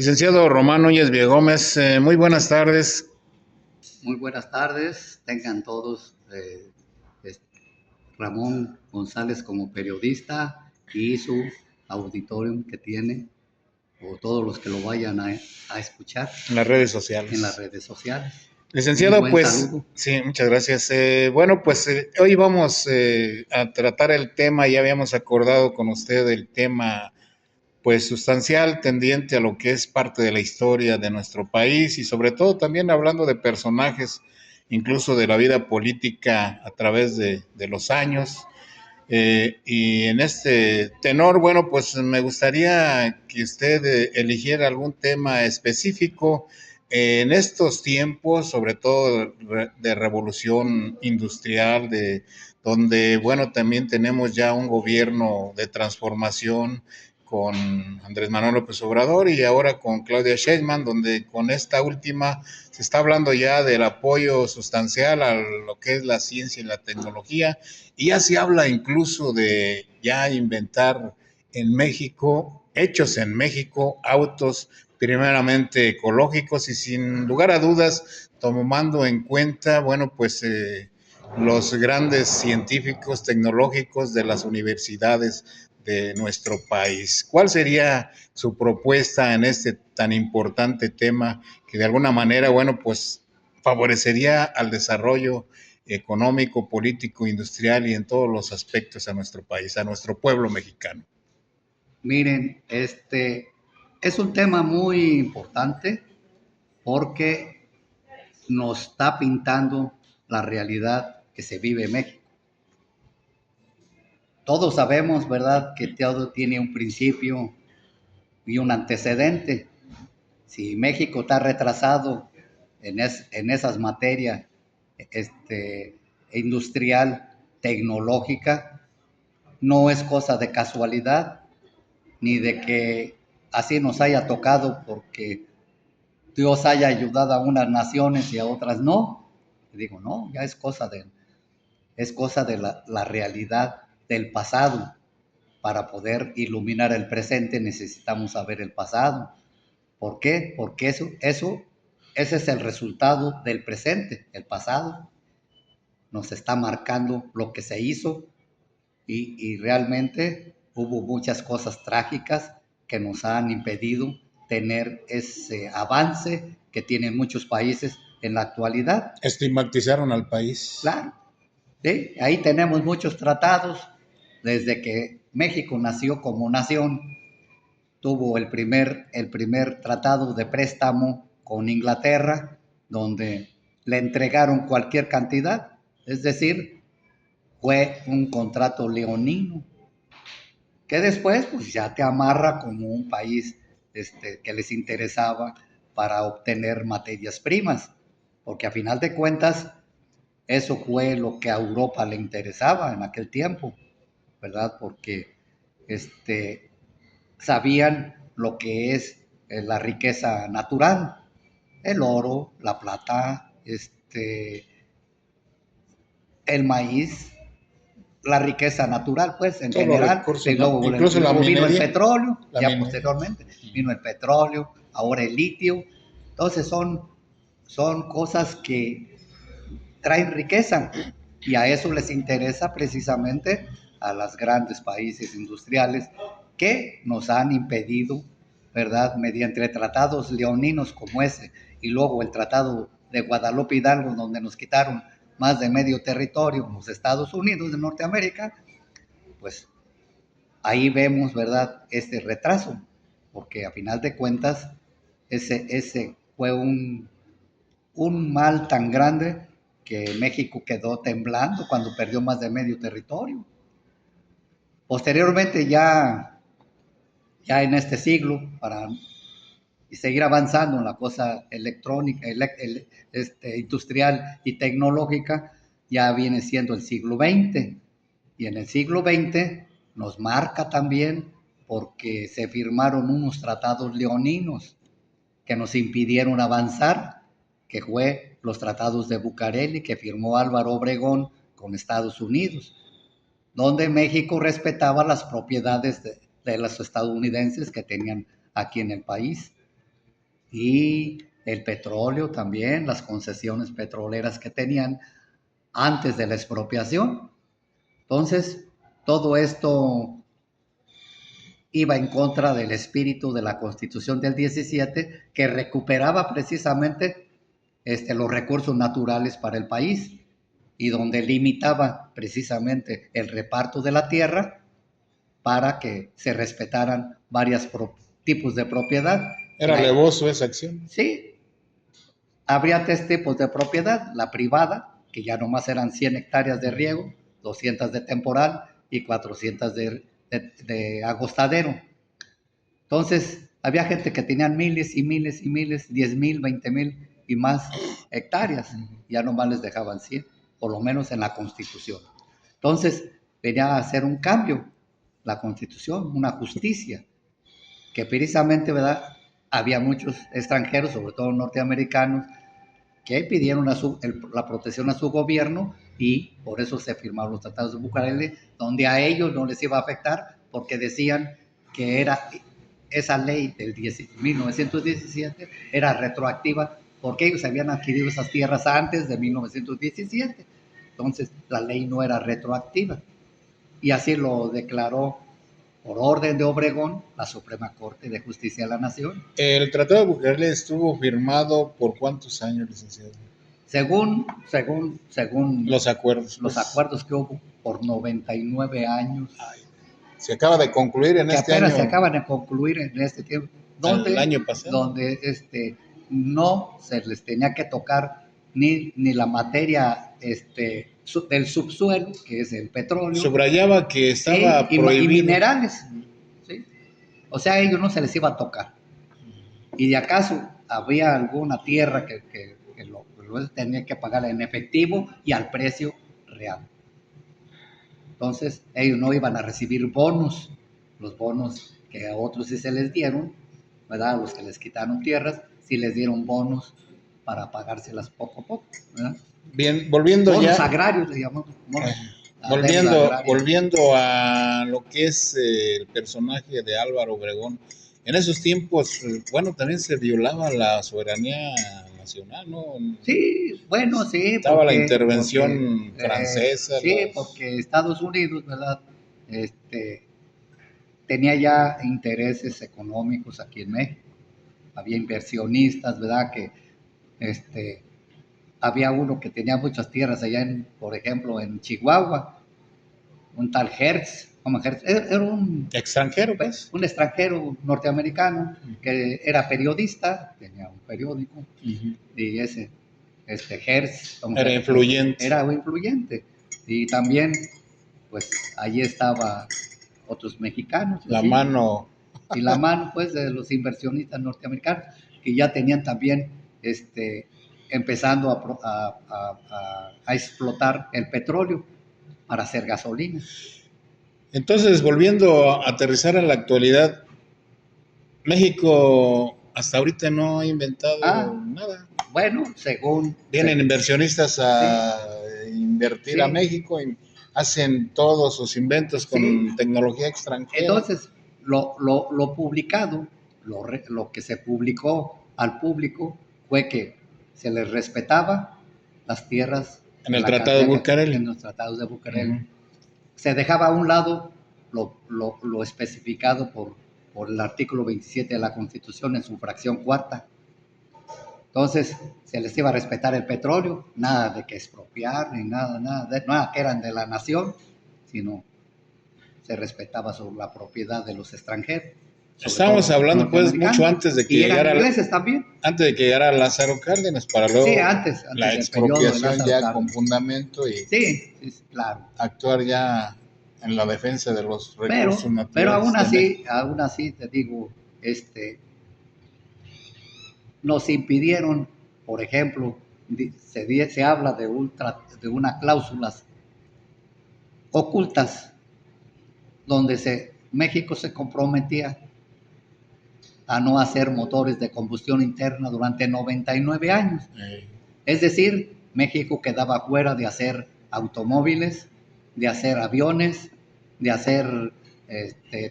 Licenciado Román Núñez Gómez, muy buenas tardes. Muy buenas tardes, tengan todos Ramón González como periodista y su auditorium que tiene, o todos los que lo vayan a escuchar En las redes en las sociales. redes sociales. Un Licenciado, buen pues saludo. sí, muchas gracias. Bueno, pues hoy vamos a tratar el tema, ya habíamos acordado con usted el tema pues sustancial, tendiente a lo que es parte de la historia de nuestro país y sobre todo también hablando de personajes, incluso de la vida política a través de los años. Y en este tenor, bueno, pues me gustaría que usted eligiera algún tema específico en estos tiempos, sobre todo de revolución industrial, de donde, bueno, también tenemos ya un gobierno de transformación con Andrés Manuel López Obrador y ahora con Claudia Sheinbaum, donde con esta última se está hablando ya del apoyo sustancial a lo que es la ciencia y la tecnología, y ya se habla incluso de ya inventar en México, hechos en México, autos primeramente ecológicos y sin lugar a dudas, tomando en cuenta, bueno, pues los grandes científicos tecnológicos de las universidades de nuestro país. ¿Cuál sería su propuesta en este tan importante tema que de alguna manera, bueno, pues favorecería al desarrollo económico, político, industrial y en todos los aspectos a nuestro país, a nuestro pueblo mexicano? Miren, es un tema muy importante porque nos está pintando la realidad que se vive en México. Todos sabemos, ¿verdad?, que todo tiene un principio y un antecedente. Si México está retrasado en esas materias este, industrial, tecnológica, no es cosa de casualidad, ni de que así nos haya tocado porque Dios haya ayudado a unas naciones y a otras no. Digo, no, ya es cosa de la realidad del pasado. Para poder iluminar el presente necesitamos saber el pasado. ¿Por qué? Porque ese es el resultado del presente. El pasado nos está marcando lo que se hizo y realmente hubo muchas cosas trágicas que nos han impedido tener ese avance que tienen muchos países en la actualidad. Estigmatizaron al país. Claro, ¿sí? Ahí tenemos muchos tratados. Desde que México nació como nación, tuvo el primer tratado de préstamo con Inglaterra, donde le entregaron cualquier cantidad, es decir, fue un contrato leonino, que después pues ya te amarra como un país que les interesaba para obtener materias primas, porque a final de cuentas eso fue lo que a Europa le interesaba en aquel tiempo, ¿verdad? Porque este, sabían lo que es la riqueza natural, el oro, la plata, el maíz, la riqueza natural, pues en Todos los general, recursos, y ¿no? luego, Incluso y la luego vino el minería. petróleo, La ya minería. posteriormente vino el petróleo, ahora el litio. Entonces son cosas que traen riqueza y a eso les interesa precisamente a los grandes países industriales que nos han impedido, ¿verdad? Mediante tratados leoninos como ese y luego el tratado de Guadalupe Hidalgo, donde nos quitaron más de medio territorio en los Estados Unidos de Norteamérica, pues ahí vemos, ¿verdad?, este retraso, porque a final de cuentas ese fue un mal tan grande que México quedó temblando cuando perdió más de medio territorio. Posteriormente, ya en este siglo, para seguir avanzando en la cosa electrónica, industrial y tecnológica, ya viene siendo el siglo XX. Y en el siglo XX nos marca también porque se firmaron unos tratados leoninos que nos impidieron avanzar, que fue los tratados de Bucareli que firmó Álvaro Obregón con Estados Unidos, donde México respetaba las propiedades de los estadounidenses que tenían aquí en el país. y el petróleo también, las concesiones petroleras que tenían antes de la expropiación. Entonces, todo esto iba en contra del espíritu de la Constitución del 17, que recuperaba precisamente los recursos naturales para el país y donde limitaba precisamente el reparto de la tierra para que se respetaran varios tipos de propiedad. Era alevoso esa acción. Sí, habría tres tipos de propiedad: la privada, que ya nomás eran 100 hectáreas de riego, 200 de temporal y 400 de agostadero. Entonces, había gente que tenían miles y miles y miles, 10,000, 20,000 y más hectáreas. Ya nomás les dejaban 100, por lo menos en la Constitución. Entonces, venía a hacer un cambio, la Constitución, una justicia, que precisamente, ¿verdad? Había muchos extranjeros, sobre todo norteamericanos, que pidieron la protección a su gobierno y por eso se firmaron los tratados de Bucareli, donde a ellos no les iba a afectar porque decían que esa ley del 1917 era retroactiva porque ellos habían adquirido esas tierras antes de 1917. Entonces la ley no era retroactiva y así lo declaró por orden de Obregón la Suprema Corte de Justicia de la Nación. ¿El Tratado de Bucareli estuvo firmado por cuántos años, licenciado? Según los acuerdos. Los acuerdos que hubo por 99 años. Se acaba de concluir en este año. Se acaban de concluir en este tiempo. El año pasado. Donde no se les tenía que tocar ni la materia del subsuelo, que es el petróleo. Subrayaba que estaba prohibido. Y minerales. ¿Sí? O sea, a ellos no se les iba a tocar. Y de acaso había alguna tierra que lo tenía que pagar en efectivo y al precio real. Entonces, ellos no iban a recibir bonos, los bonos que a otros sí se les dieron, ¿verdad? A los que les quitaron tierras, sí les dieron bonos para pagárselas poco a poco, ¿verdad? Bien, volviendo bonos ya. agrarios, le llamamos. Volviendo a lo que es el personaje de Álvaro Obregón, en esos tiempos, bueno, también se violaba la soberanía nacional, ¿no? Sí, bueno, sí. Estaba la intervención francesa. Sí, porque Estados Unidos, ¿verdad? Tenía ya intereses económicos aquí en México. Había inversionistas, ¿verdad? Que había uno que tenía muchas tierras allá, por ejemplo, en Chihuahua, un tal Hertz. Era un extranjero, pues. Un extranjero norteamericano que era periodista, tenía un periódico, y Hertz era influyente. Era influyente. Y también, pues, allí estaba otros mexicanos. La mano. Y la mano, pues, de los inversionistas norteamericanos, que ya tenían también, empezando a explotar el petróleo para hacer gasolina. Entonces, volviendo a aterrizar en la actualidad, México hasta ahorita no ha inventado nada. Bueno, según... Vienen inversionistas a invertir a México y hacen todos sus inventos con tecnología extranjera. Entonces, lo publicado, lo que se publicó al público fue que se les respetaba las tierras en el Tratado de Bucareli. En los tratados de Bucareli. Se dejaba a un lado lo especificado por el artículo 27 de la Constitución en su fracción cuarta. Entonces, se les iba a respetar el petróleo, nada de que expropiar, ni nada que eran de la nación, sino se respetaba sobre la propiedad de los extranjeros. Estábamos hablando pues mucho antes de que llegara también. Antes de que llegara Lázaro Cárdenas, para luego antes la expropiación ya Cárdenas. Con fundamento y claro. Actuar ya en la defensa de los recursos naturales. Pero aún así te digo, nos impidieron, por ejemplo, se habla de unas cláusulas ocultas donde México se comprometía a no hacer motores de combustión interna durante 99 años. Es decir, México quedaba fuera de hacer automóviles, de hacer aviones, de hacer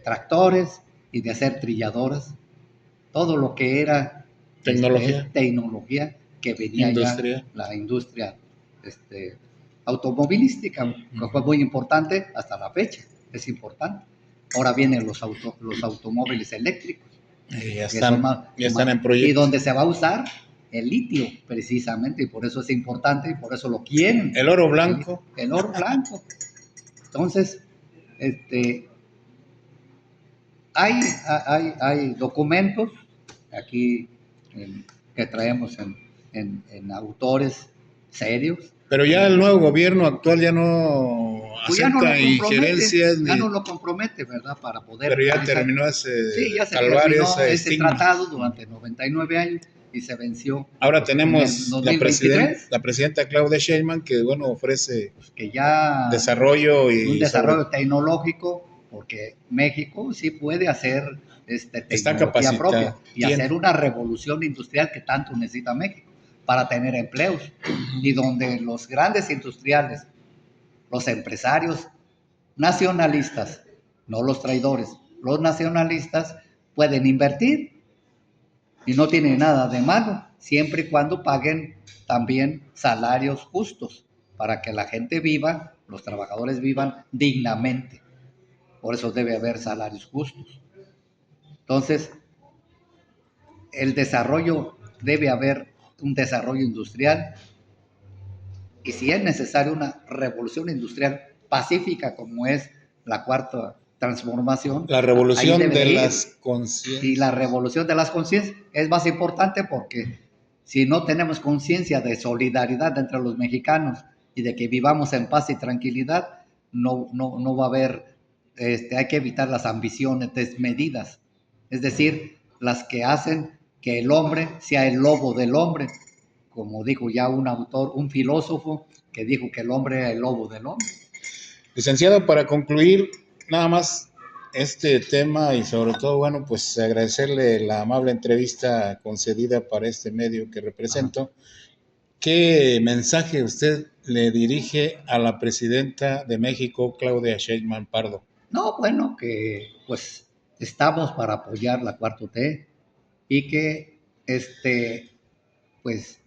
tractores y de hacer trilladoras. Todo lo que era tecnología que venía ya la industria automovilística, que fue muy importante hasta la fecha, es importante. Ahora vienen los automóviles eléctricos. Ya están en proyecto. Y donde se va a usar el litio, precisamente, y por eso es importante y por eso lo quieren. El oro blanco. El oro blanco. Entonces, hay documentos aquí que traemos en autores serios. Pero ya el nuevo gobierno actual ya no acepta injerencias. Ya no lo compromete, ¿verdad? Para poder... Pero ya terminó ese calvario, ese tratado durante 99 años y se venció. Ahora tenemos la presidenta Claudia Sheinbaum que, bueno, ofrece que ya desarrollo un desarrollo tecnológico, porque México sí puede hacer tecnología propia y hacer una revolución industrial que tanto necesita México para tener empleos, y donde los grandes industriales, los empresarios nacionalistas, no los traidores, los nacionalistas pueden invertir y no tiene nada de malo, siempre y cuando paguen también salarios justos para que la gente viva, los trabajadores vivan dignamente. Por eso debe haber salarios justos. Entonces, el desarrollo, debe haber un desarrollo industrial, y si es necesario una revolución industrial pacífica como es la cuarta transformación, la revolución de las conciencias. Y la revolución de las conciencias es más importante, porque si no tenemos conciencia de solidaridad entre los mexicanos y de que vivamos en paz y tranquilidad, no va a haber, hay que evitar las ambiciones desmedidas, es decir, las que hacen que el hombre sea el lobo del hombre, como dijo ya un autor, un filósofo, que dijo que el hombre era el lobo del hombre. Licenciado, para concluir, nada más este tema, y sobre todo, bueno, pues agradecerle la amable entrevista concedida para este medio que represento. ¿Qué mensaje usted le dirige a la presidenta de México, Claudia Sheinbaum Pardo? No, bueno, que pues estamos para apoyar la 4T y que pues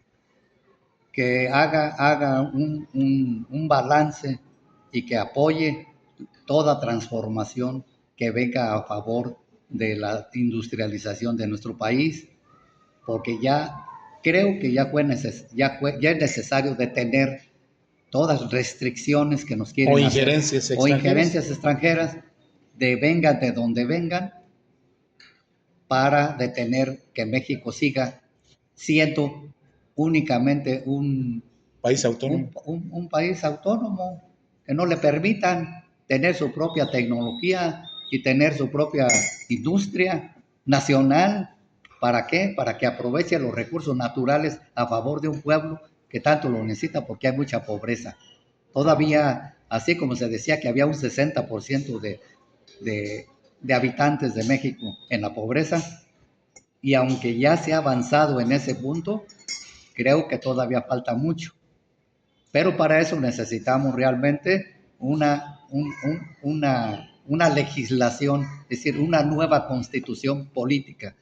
que haga un balance y que apoye toda transformación que venga a favor de la industrialización de nuestro país, porque ya creo que ya es necesario detener todas las restricciones que nos quieren hacer, o injerencias extranjeras, vengan de donde vengan, para detener que México siga siendo únicamente un país autónomo. Un país autónomo, que no le permitan tener su propia tecnología y tener su propia industria nacional. ¿Para qué? Para que aproveche los recursos naturales a favor de un pueblo que tanto lo necesita, porque hay mucha pobreza. Todavía, así como se decía que había un 60% de habitantes de México en la pobreza, y aunque ya se ha avanzado en ese punto, creo que todavía falta mucho. Pero para eso necesitamos realmente una legislación, es decir, una nueva constitución política,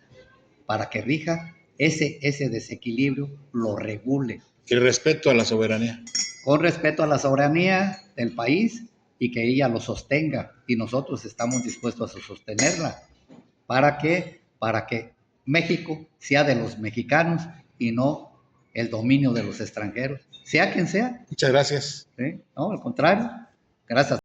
para que rija ese desequilibrio, lo regule. Y respeto a la soberanía. Con respeto a la soberanía del país, y que ella lo sostenga, y nosotros estamos dispuestos a sostenerla. ¿Para qué? Para que México sea de los mexicanos y no el dominio de los extranjeros, sea quien sea. Muchas gracias. ¿Sí? No, al contrario. Gracias.